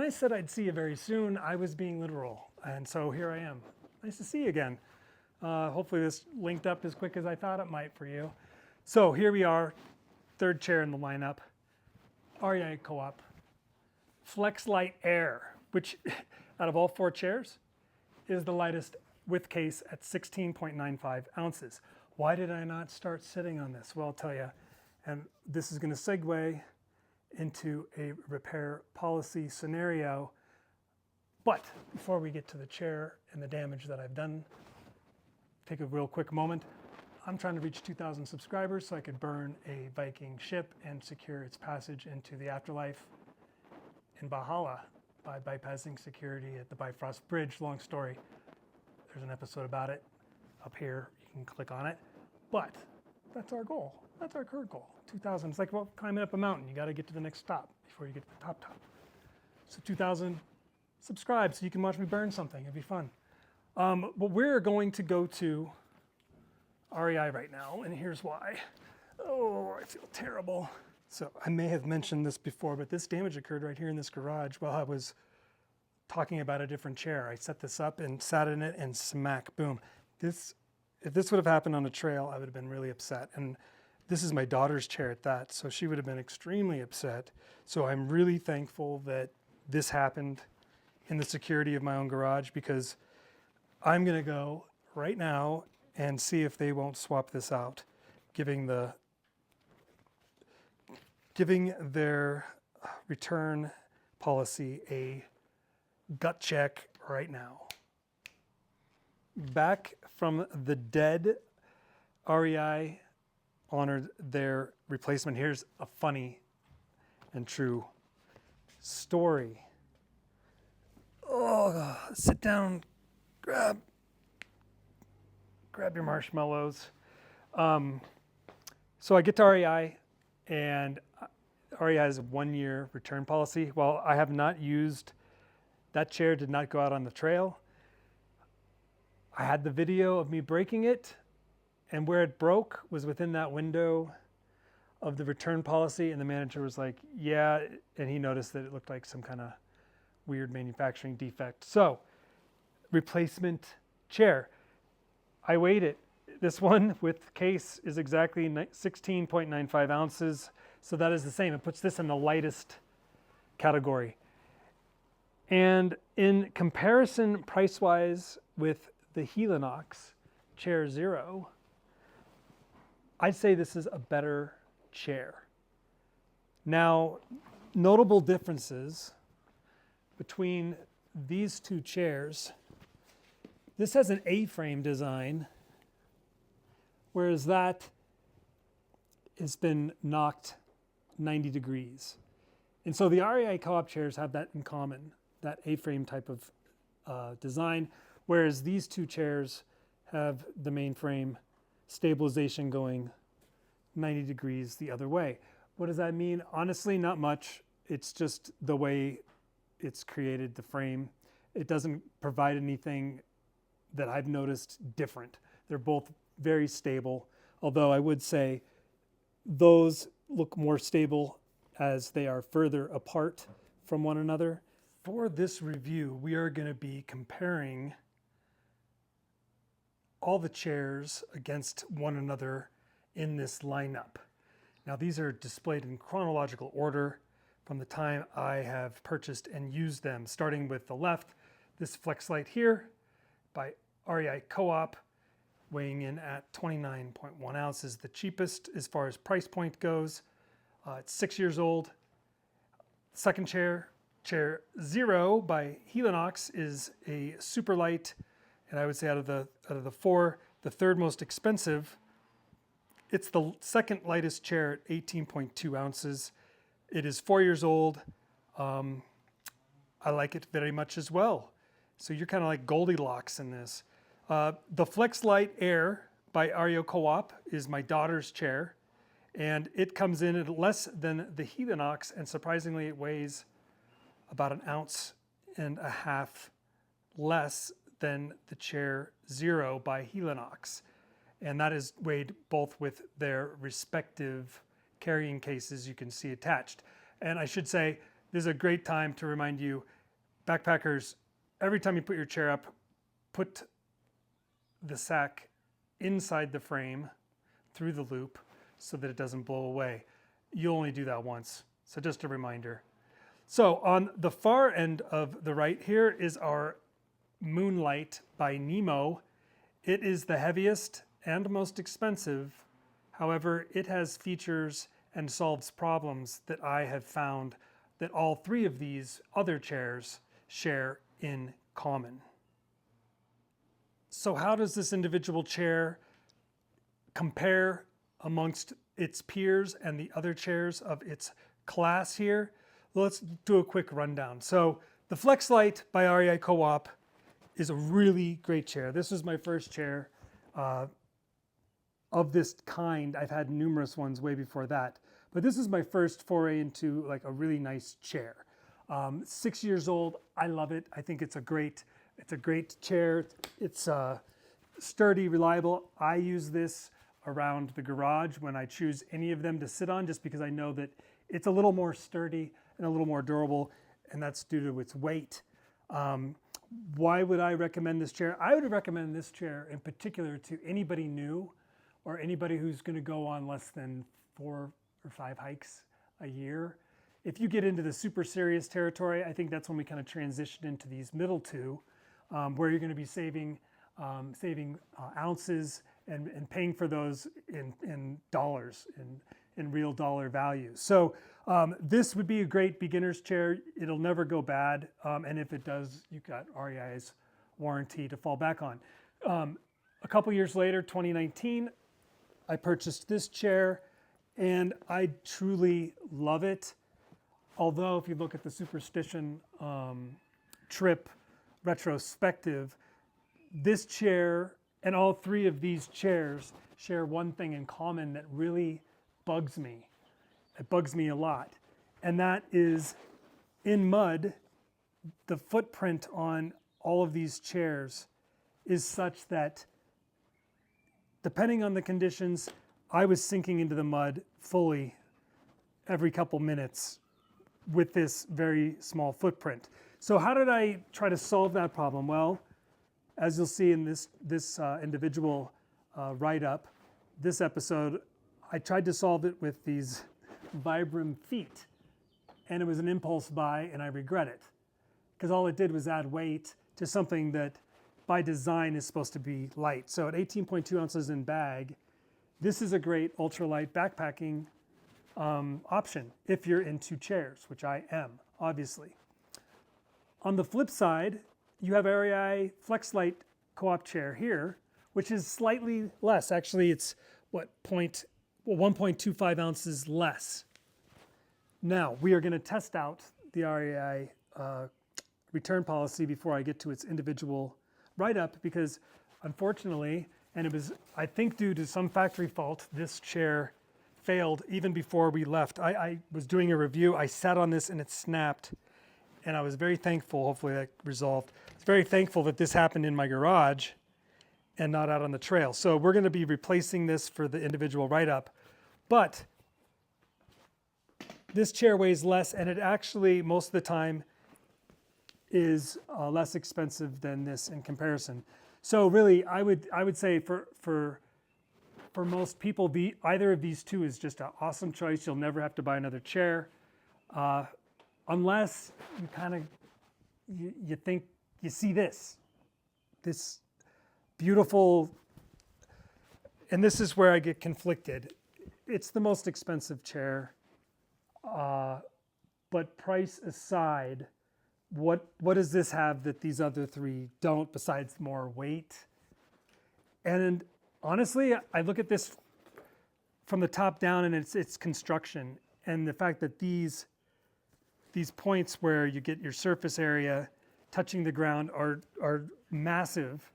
I said I'd see you very soon, I was being literal. And so here I am. Nice to see you again. Hopefully this linked up as quick as I thought it might for you. So here we are, third chair in the lineup, REI Co-op, FLEXLITE Air, which out of all four chairs is the lightest with case at 16.95 ounces. Why did I not start sitting on this? Well, I'll tell you, and this is going to segue into a repair policy scenario. But before we get to the chair and the damage that I've done, take a real quick moment. I'm trying to reach 2,000 subscribers so I could burn a Viking ship and secure its passage into the afterlife in Valhalla by bypassing security at the Bifrost Bridge. Long story. There's an episode about it up here. You can click on it. But that's our goal. That's our current goal. 2,000. It's like, well, climbing up a mountain. You got to get to the next stop before you get to the top. So 2,000 subscribe so you can watch me burn something. It'd be fun. But we're going to go to REI right now, and here's why. Oh, I feel terrible. So I may have mentioned this before, but this damage occurred right here in this garage while I was talking about a different chair. I set this up and sat in it, and smack, boom. If this would have happened on a trail, I would have been really upset. And this is my daughter's chair at that, so she would have been extremely upset. So I'm really thankful that this happened in the security of my own garage, because I'm going to go right now and see if they won't swap this out, giving their return policy a gut check right now. Back from the dead, REI honored their replacement. Here's a funny and true story. Oh, sit down, grab your marshmallows. So I get to REI, and REI has a 1-year return policy. Well, I have not used, that chair did not go out on the trail. I had the video of me breaking it, and where it broke was within that window of the return policy, and the manager was like, yeah, and he noticed that it looked like some kind of weird manufacturing defect. So, replacement chair. I weighed it. This one with case is exactly 16.95 ounces, so that is the same. It puts this in the lightest category. And in comparison price-wise with the HELINOX Chair Zero, I'd say this is a better chair. Now, notable differences between these two chairs. This has an A-frame design, whereas that has been knocked 90 degrees. And so the REI Co-op chairs have that in common, that A-frame type of design, whereas these two chairs have the mainframe stabilization going 90 degrees the other way. What does that mean? Honestly, not much. It's just the way it's created, the frame. It doesn't provide anything that I've noticed different. They're both very stable, although I would say those look more stable as they are further apart from one another. For this review, we are going to be comparing all the chairs against one another in this lineup. Now, these are displayed in chronological order from the time I have purchased and used them, starting with the left, this FLEXLITE here by REI Co-op, weighing in at 29.1 ounces, the cheapest as far as price point goes. It's 6 years old. Second chair, Chair Zero by HELINOX, is a super light, and I would say out of the four, the third most expensive. It's the second lightest chair at 18.2 ounces. It is 4 years old. I like it very much as well. So you're kind of like Goldilocks in this. The FLEXLITE Air by REI Co-op is my daughter's chair, and it comes in at less than the HELINOX, and surprisingly it weighs about 1.5 ounces less than the Chair Zero by HELINOX. And that is weighed both with their respective carrying cases you can see attached. And I should say, this is a great time to remind you, backpackers, every time you put your chair up, put the sack inside the frame through the loop so that it doesn't blow away. You only do that once, so just a reminder. So on the far end of the right here is our MOONLITE by NEMO. It is the heaviest and most expensive. However, it has features and solves problems that I have found that all three of these other chairs share in common. So how does this individual chair compare amongst its peers and the other chairs of its class here? Let's do a quick rundown. So the FLEXLITE by REI Co-op is a really great chair. This is my first chair of this kind. I've had numerous ones way before that, but this is my first foray into like a really nice chair. 6 years old. I love it. I think it's a great chair. It's sturdy, reliable. I use this around the garage when I choose any of them to sit on, just because I know that it's a little more sturdy and a little more durable, and that's due to its weight. Why would I recommend this chair? I would recommend this chair in particular to anybody new or anybody who's going to go on less than 4 or 5 hikes a year. If you get into the super serious territory, I think that's when we kind of transition into these middle two, where you're going to be saving ounces and paying for those in dollars, in real dollar value. So this would be a great beginner's chair. It'll never go bad, and if it does, you've got REI's warranty to fall back on. A couple years later, 2019, I purchased this chair, and I truly love it. Although if you look at the Superstition trip retrospective, this chair and all three of these chairs share one thing in common that really bugs me. It bugs me a lot. And that is, in mud, the footprint on all of these chairs is such that, depending on the conditions, I was sinking into the mud fully every couple minutes with this very small footprint. So how did I try to solve that problem? Well, as you'll see in this individual write-up, this episode, I tried to solve it with these Vibram feet, and it was an impulse buy, and I regret it, because all it did was add weight to something that by design is supposed to be light. So at 18.2 ounces in bag, this is a great ultralight backpacking option if you're into chairs, which I am, obviously. On the flip side, you have REI FLEXLITE Co-op chair here, which is slightly less. Actually, it's what, 1.25 ounces less. Now, we are going to test out the REI return policy before I get to its individual write-up, because unfortunately, and it was, I think, due to some factory fault, this chair failed even before we left. I was doing a review, I sat on this and it snapped, and I was very thankful, hopefully that resolved. I was very thankful that this happened in my garage and not out on the trail. So we're going to be replacing this for the individual write-up. But this chair weighs less, and it actually, most of the time, is less expensive than this in comparison. So really, I would say for most people, either of these two is just an awesome choice. You'll never have to buy another chair, unless you kind of you think you see this beautiful, and this is where I get conflicted. It's the most expensive chair, but price aside, what does this have that these other three don't, besides more weight? And honestly, I look at this from the top down, and its construction, and the fact that these points where you get your surface area touching the ground are massive,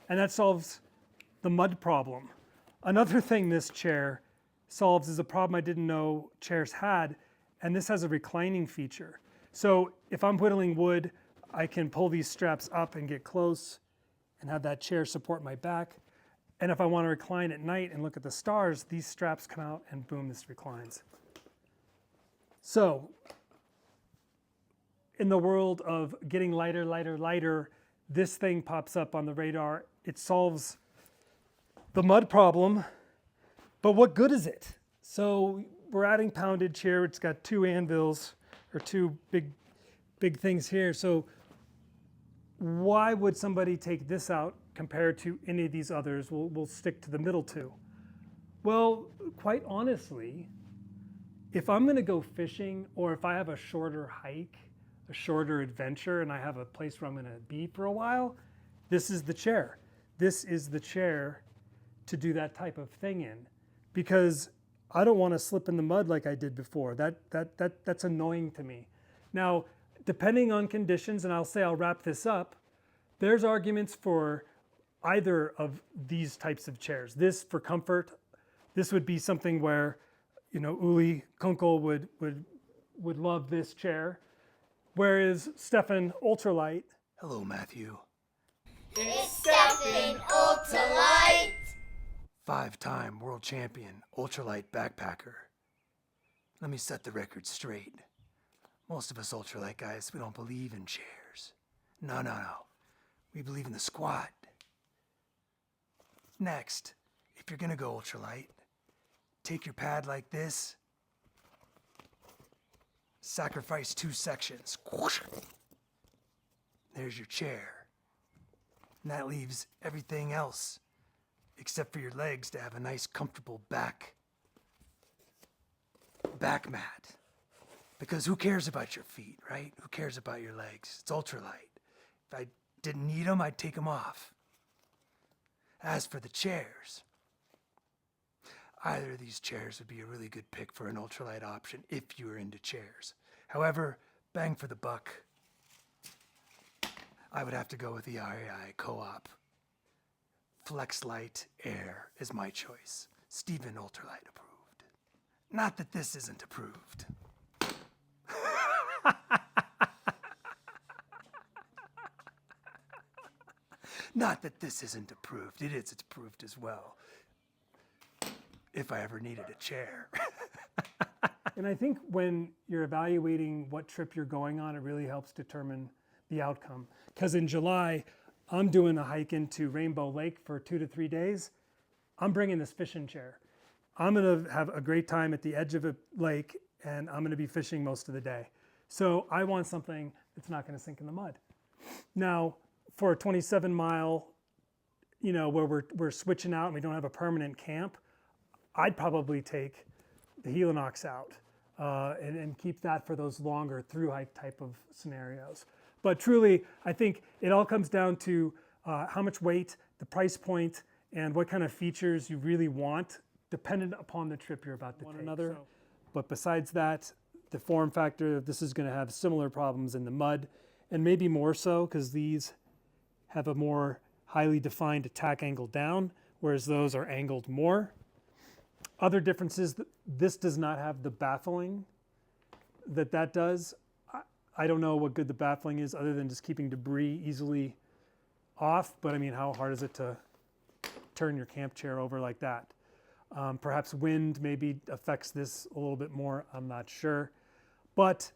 and that solves the mud problem. Another thing this chair solves is a problem I didn't know chairs had, and this has a reclining feature. So if I'm whittling wood, I can pull these straps up and get close and have that chair support my back. And if I want to recline at night and look at the stars, these straps come out and boom, this reclines. So in the world of getting lighter, lighter, lighter, this thing pops up on the radar. It solves the mud problem, but what good is it? So we're adding poundage here. It's got 2 anvils or 2 big things here. So why would somebody take this out compared to any of these others? We'll stick to the middle 2. Well, quite honestly, if I'm gonna go fishing, or if I have a shorter hike, a shorter adventure, and I have a place where I'm gonna be for a while, this is the chair. This is the chair to do that type of thing in, because I don't wanna slip in the mud like I did before. That's annoying to me. Now, depending on conditions, and I'll wrap this up, there's arguments for either of these types of chairs. This for comfort, this would be something where, you know, Uli Kunkel would love this chair. Whereas Stephan Ultralight. Hello, Matthew. It's Stephan Ultralight! 5-time world champion ultralight backpacker. Let me set the record straight. Most of us ultralight guys, we don't believe in chairs. No. We believe in the squat. Next, if you're gonna go ultralight, take your pad like this, sacrifice 2 sections. There's your chair. And that leaves everything else, except for your legs, to have a nice comfortable back mat. Because who cares about your feet, right? Who cares about your legs? It's ultralight. If I didn't need them, I'd take them off. As for the chairs, either of these chairs would be a really good pick for an ultralight option if you were into chairs. However, bang for the buck, I would have to go with the REI Co-op. FLEXLITE Air is my choice. Stephan Ultralight approved. Not that this isn't approved. Not that this isn't approved. It is, it's approved as well. If I ever needed a chair. And I think when you're evaluating what trip you're going on, it really helps determine the outcome. Because in July, I'm doing a hike into Rainbow Lake for 2 to 3 days. I'm bringing this fishing chair. I'm gonna have a great time at the edge of a lake, and I'm gonna be fishing most of the day. So I want something that's not gonna sink in the mud. Now, for a 27-mile, you know, where we're switching out and we don't have a permanent camp, I'd probably take the HELINOX out and keep that for those longer through hike type of scenarios. But truly, I think it all comes down to how much weight, the price point, and what kind of features you really want, dependent upon the trip you're about to take. Another. But besides that, the form factor, this is going to have similar problems in the mud, and maybe more so because these have a more highly defined attack angle down, whereas those are angled more. Other differences, this does not have the baffling that does. I don't know what good the baffling is other than just keeping debris easily off, but I mean, how hard is it to turn your camp chair over like that? Perhaps wind maybe affects this a little bit more, I'm not sure. But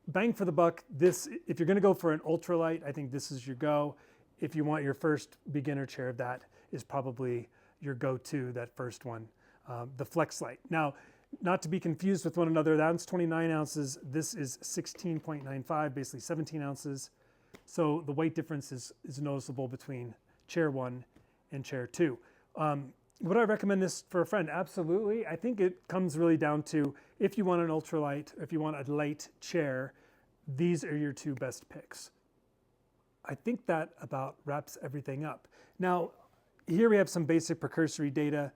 bang for the buck, this, if you're gonna go for an ultralight, I think this is your go. If you want your first beginner chair, that is probably your go-to, that first one, the FLEXLITE. Now, not to be confused with one another, that's 29 ounces, this is 16.95, basically 17 ounces. So the weight difference is noticeable between chair 1 and chair 2. Would I recommend this for a friend? Absolutely. I think it comes really down to if you want an ultralight, if you want a light chair, these are your 2 best picks. I think that about wraps everything up. Now, here we have some basic precursory data,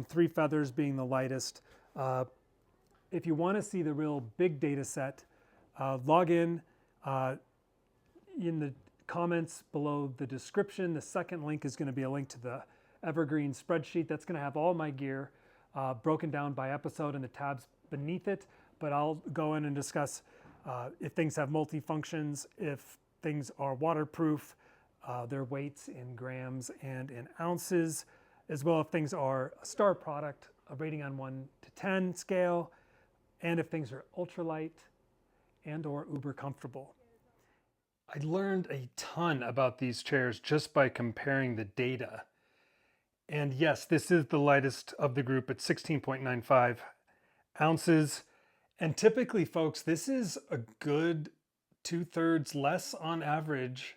3 feathers being the lightest. If you want to see the real big data set, log in the comments below the description. The second link is going to be a link to the Evergreen spreadsheet. That's going to have all my gear broken down by episode and the tabs beneath it. But I'll go in and discuss if things have multi-functions, if things are waterproof, their weights in grams and in ounces, as well if things are a star product, a rating on 1 to 10 scale, and if things are ultralight and or uber comfortable. I learned a ton about these chairs just by comparing the data. And yes, this is the lightest of the group at 16.95 ounces. And typically, folks, this is a good 2/3 less on average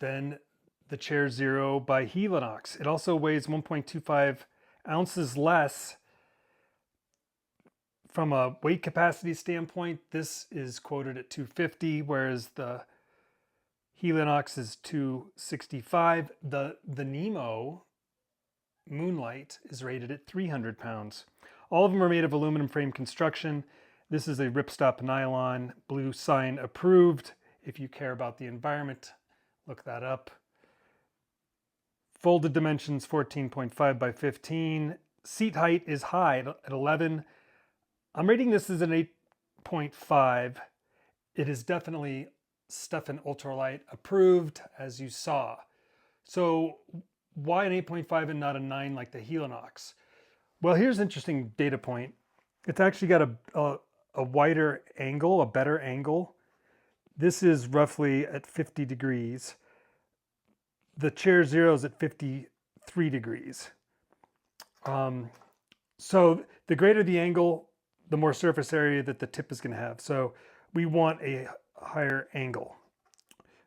than the Chair Zero by HELINOX. It also weighs 1.25 ounces less. From a weight capacity standpoint, this is quoted at 250, whereas the HELINOX is 265. The NEMO MOONLITE is rated at 300 pounds. All of them are made of aluminum frame construction. This is a ripstop nylon, blue sign approved. If you care about the environment, look that up. Folded dimensions 14.5 by 15. Seat height is high at 11. I'm rating this as an 8.5. It is definitely STEPHAN Ultralight approved, as you saw. So why an 8.5 and not a 9 like the HELINOX? Well, here's an interesting data point. It's actually got a wider angle, a better angle. This is roughly at 50 degrees. The Chair Zero is at 53 degrees. So the greater the angle, the more surface area that the tip is going to have. So we want a higher angle,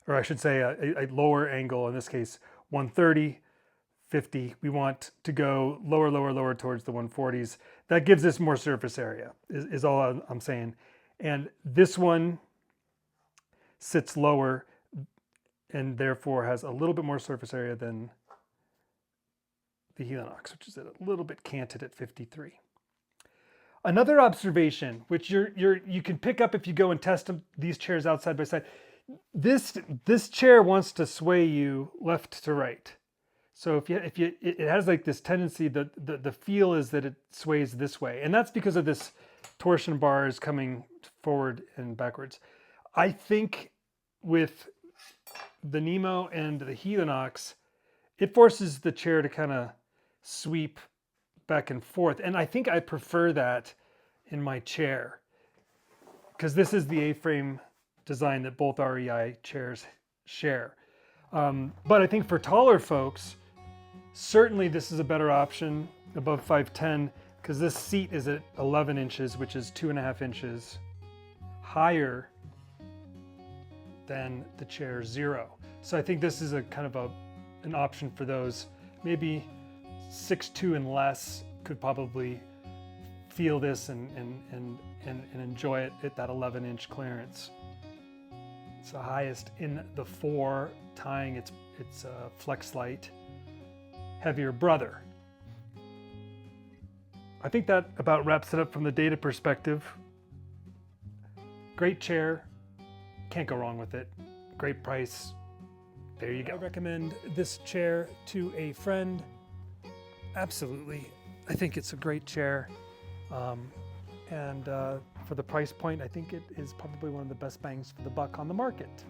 or I should say a lower angle, in this case 130, 50. We want to go lower, lower, lower towards the 140s. That gives us more surface area, is all I'm saying. And this one sits lower and therefore has a little bit more surface area than the HELINOX, which is a little bit canted at 53. Another observation, which you can pick up if you go and test these chairs out side by side. This chair wants to sway you left to right. So it has like this tendency, the feel is that it sways this way, and that's because of this torsion bars coming forward and backwards. I think with the NEMO and the HELINOX, it forces the chair to kind of sweep back and forth. And I think I prefer that in my chair, because this is the A-frame design that both REI chairs share. But I think for taller folks, certainly this is a better option above 5'10", because this seat is at 11 inches, which is 2.5 inches higher than the Chair Zero. So I think this is a kind of an option for those. Maybe 6'2" and less could probably feel this and enjoy it at that 11-inch clearance. It's the highest in the four, tying its FLEXLITE heavier brother. I think that about wraps it up from the data perspective. Great chair, can't go wrong with it. Great price, there you go. I recommend this chair to a friend. Absolutely, I think it's a great chair. And for the price point, I think it is probably one of the best bangs for the buck on the market.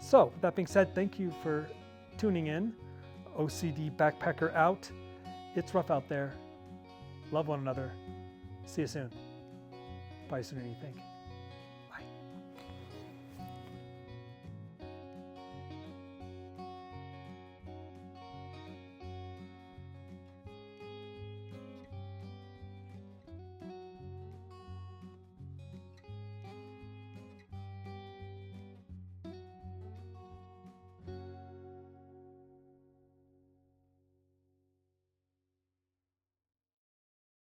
So with that being said, thank you for tuning in. OCD Backpacker out. It's rough out there. Love one another. See you soon. Probably sooner than you think.